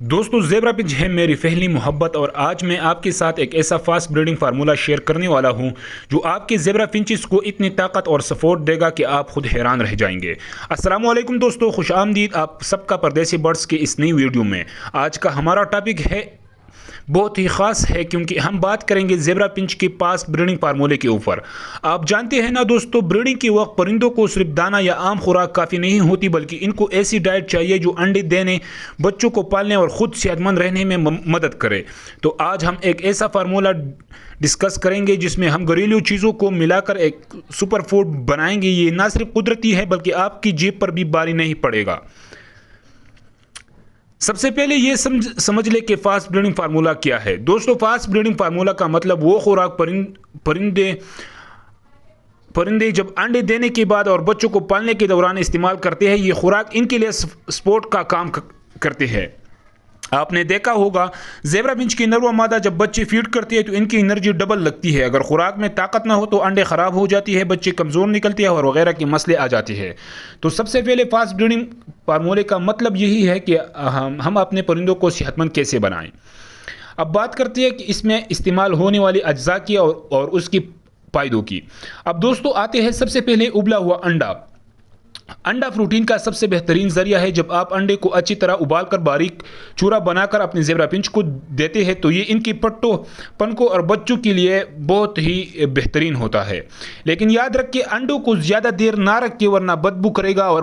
दोस्तों zebra pinch है मेरी पहली मोहब्बत और आज मैं आपके साथ एक ऐसा फास्ट ब्रीडिंग फार्मूला शेयर करने वाला हूं जो आपके ज़ेब्रा फिंचेस को इतनी ताकत और सपोर्ट देगा कि आप खुद हैरान रह जाएंगे। अस्सलाम वालेकुम दोस्तों, खुश आमदीद आप सबका परदेसी बर्ड्स के इस नई वीडियो में। आज का हमारा टॉपिक है बहुत ही ख़ास है क्योंकि हम बात करेंगे ज़ेब्रा पिंच के पास ब्रीडिंग फार्मूले के ऊपर। आप जानते हैं ना दोस्तों, ब्रीडिंग के वक्त परिंदों को सिर्फ दाना या आम खुराक काफ़ी नहीं होती बल्कि इनको ऐसी डाइट चाहिए जो अंडे देने, बच्चों को पालने और ख़ुद सेहतमंद रहने में मदद करे। तो आज हम एक ऐसा फार्मूला डिस्कस करेंगे जिसमें हम घरेलू चीज़ों को मिलाकर एक सुपर फूड बनाएंगे। ये ना सिर्फ कुदरती है बल्कि आपकी जेब पर भी भारी नहीं पड़ेगा। सबसे पहले ये समझ ले कि फास्ट ब्रीडिंग फार्मूला क्या है। दोस्तों, फास्ट ब्रीडिंग फार्मूला का मतलब वो खुराक परिंदे जब अंडे देने के बाद और बच्चों को पालने के दौरान इस्तेमाल करते हैं, ये खुराक इनके लिए सपोर्ट का काम करते हैं। आपने देखा होगा ज़ेब्रा फिंच की नर व मादा जब बच्चे फीड करती है तो इनकी एनर्जी डबल लगती है। अगर खुराक में ताकत ना हो तो अंडे ख़राब हो जाती है, बच्चे कमज़ोर निकलते हैं और वगैरह के मसले आ जाते हैं। तो सबसे पहले फास्ट ब्रीडिंग फार्मूले का मतलब यही है कि हम अपने परिंदों को सेहतमंद कैसे बनाएं। अब बात करते हैं कि इसमें इस्तेमाल होने वाली अज्जा की और उसकी फ़ायदों की। अब दोस्तों आते हैं सबसे पहले उबला हुआ अंडा। अंडा प्रोटीन का सबसे बेहतरीन जरिया है। जब आप अंडे को अच्छी तरह उबालकर बारीक चूरा बनाकर अपने ज़ेब्रा फिंच को देते हैं तो ये इनकी पनकों और बच्चों के लिए बहुत ही बेहतरीन होता है। लेकिन याद रखिए, अंडों को ज़्यादा देर ना रखें वरना बदबू करेगा और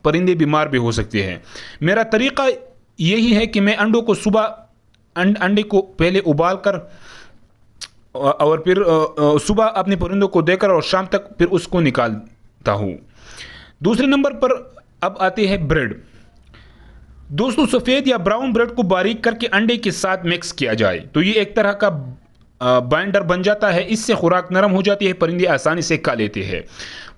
परिंदे बीमार भी हो सकते हैं। मेरा तरीका यही है कि मैं अंडों को सुबह अंडे को पहले उबाल कर और फिर सुबह अपने परिंदों को देकर और शाम तक फिर उसको निकालता हूँ। दूसरे नंबर पर अब आते हैं ब्रेड। दोस्तों, सफ़ेद या ब्राउन ब्रेड को बारीक करके अंडे के साथ मिक्स किया जाए तो ये एक तरह का बाइंडर बन जाता है। इससे खुराक नरम हो जाती है, परिंदे आसानी से खा लेते हैं।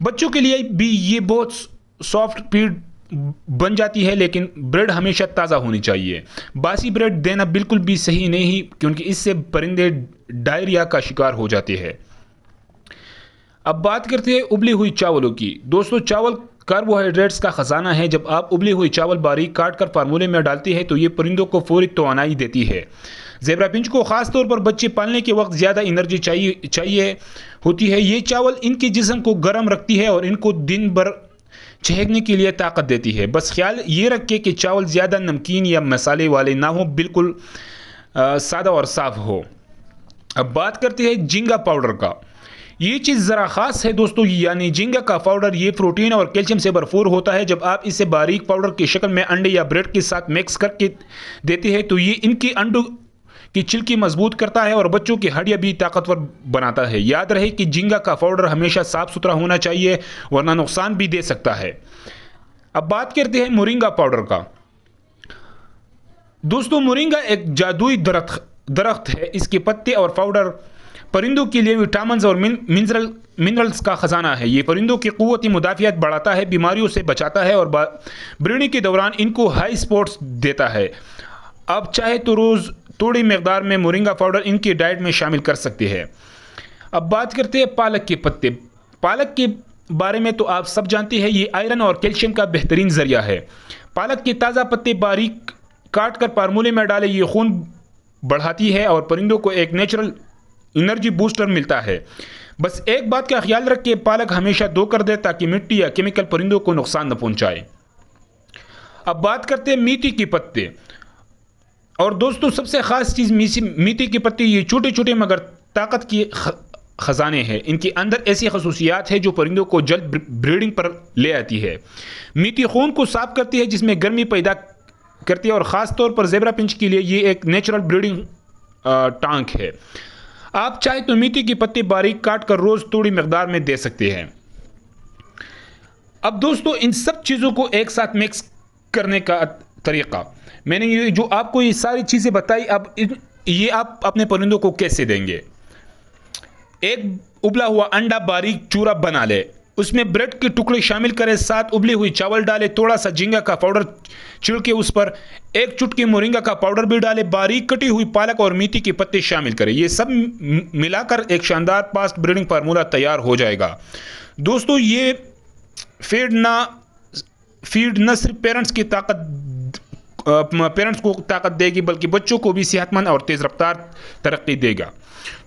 बच्चों के लिए भी ये बहुत सॉफ्ट फीड बन जाती है, लेकिन ब्रेड हमेशा ताज़ा होनी चाहिए। बासी ब्रेड देना बिल्कुल भी सही नहीं क्योंकि इससे परिंदे डायरिया का शिकार हो जाते हैं। अब बात करते हैं उबली हुई चावलों की। दोस्तों, चावल कार्बोहाइड्रेट्स का खजाना है। जब आप उबली हुई चावल बारीक काट कर फार्मूले में डालते हैं तो ये परिंदों को फौरी तवानाई देती है। ज़ेब्रा फिंच को खास तौर पर बच्चे पालने के वक्त ज़्यादा एनर्जी चाहिए होती है। ये चावल इनके जिस्म को गर्म रखती है और इनको दिन भर चहकने के लिए ताकत देती है। बस ख्याल ये रखें कि चावल ज़्यादा नमकीन या मसाले वाले ना हो, बिल्कुल सादा और साफ हो। अब बात करते हैं झींगा पाउडर का। ये चीज़ ज़रा ख़ास है दोस्तों, यानी झींगा का पाउडर ये प्रोटीन और कैल्शियम से भरपूर होता है। जब आप इसे बारीक पाउडर की शक्ल में अंडे या ब्रेड के साथ मिक्स करके देते हैं तो ये इनकी अंडों की छिलकी मजबूत करता है और बच्चों की हड्डियां भी ताकतवर बनाता है। याद रहे कि झींगा का पाउडर हमेशा साफ सुथरा होना चाहिए वरना नुकसान भी दे सकता है। अब बात करते हैं मोरिंगा पाउडर का। दोस्तों, मोरिंगा एक जादुई दरख्त है। इसके पत्ते और पाउडर परिंदों के लिए विटामिन और मिनरल्स का खजाना है। ये परिंदों की क़ुव्वत मुदाफ़ियत बढ़ाता है, बीमारियों से बचाता है और ब्रीडिंग के दौरान इनको हाई स्पोर्ट्स देता है। आप चाहे तो रोज़ थोड़ी मकदार में मोरिंगा पाउडर इनकी डाइट में शामिल कर सकते हैं। अब बात करते हैं पालक के पत्ते। पालक के बारे में तो आप सब जानते हैं, ये आयरन और कैल्शियम का बेहतरीन जरिया है। पालक के ताज़ा पत्ते बारीक काट कर फार्मूले में डालें, ये खून बढ़ाती है और परिंदों को एक नेचुरल एनर्जी बूस्टर मिलता है। बस एक बात का ख्याल रखें, पालक हमेशा धो कर दे ताकि मिट्टी या केमिकल परिंदों को नुकसान न पहुंचाए। अब बात करते हैं मेथी के पत्ते। और दोस्तों, सबसे खास चीज़ मेथी के पत्ते ये छोटे छोटे मगर ताकत के खजाने हैं। इनके अंदर ऐसी खसूसियात है जो परिंदों को जल्द ब्रीडिंग पर ले आती है। मेथी खून को साफ करती है जिसमें गर्मी पैदा करती है और ख़ास तौर पर ज़ेब्रा फिंच के लिए ये एक नेचुरल ब्रीडिंग टैंक है। आप चाहे तो मेथी के पत्ते बारीक काट कर रोज़ थोड़ी मकदार में दे सकते हैं। अब दोस्तों, इन सब चीज़ों को एक साथ मिक्स करने का तरीका मैंने ये जो आपको ये सारी चीज़ें बताई, अब ये आप अपने परिंदों को कैसे देंगे। एक उबला हुआ अंडा बारीक चूरा बना ले, उसमें ब्रेड के टुकड़े शामिल करें, साथ उबले हुई चावल डालें, थोड़ा सा झींगा का पाउडर छिड़के उस पर एक चुटकी मोरिंगा का पाउडर भी डालें, बारीक कटी हुई पालक और मेथी के पत्ते शामिल करें। ये सब मिलाकर एक शानदार फास्ट ब्रीडिंग फार्मूला तैयार हो जाएगा। दोस्तों, ये फीड न सिर्फ पेरेंट्स की ताकत पेरेंट्स को ताकत देगी, बल्कि बच्चों को भी सेहतमंद और तेज़ रफ्तार तरक्की देगा।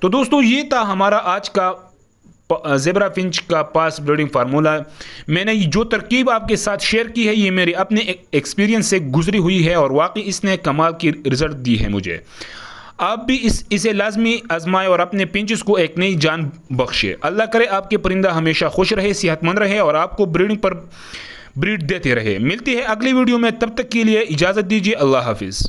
तो दोस्तों ये था हमारा आज का ज़ेब्रा फिंच का पास ब्रीडिंग फार्मूला। मैंने जो तरकीब आपके साथ शेयर की है ये मेरे अपने एक्सपीरियंस से गुजरी हुई है और वाकई इसने कमाल की रिजल्ट दी है मुझे। आप भी इसे लाजमी आजमाएं और अपने पिंचेस को एक नई जान बख्शे। अल्लाह करे आपके परिंदा हमेशा खुश रहे, सेहतमंद रहे और आपको ब्रीडिंग पर ब्रीड देते रहे। मिलती है अगली वीडियो में, तब तक के लिए इजाज़त दीजिए। अल्लाह हाफिज़।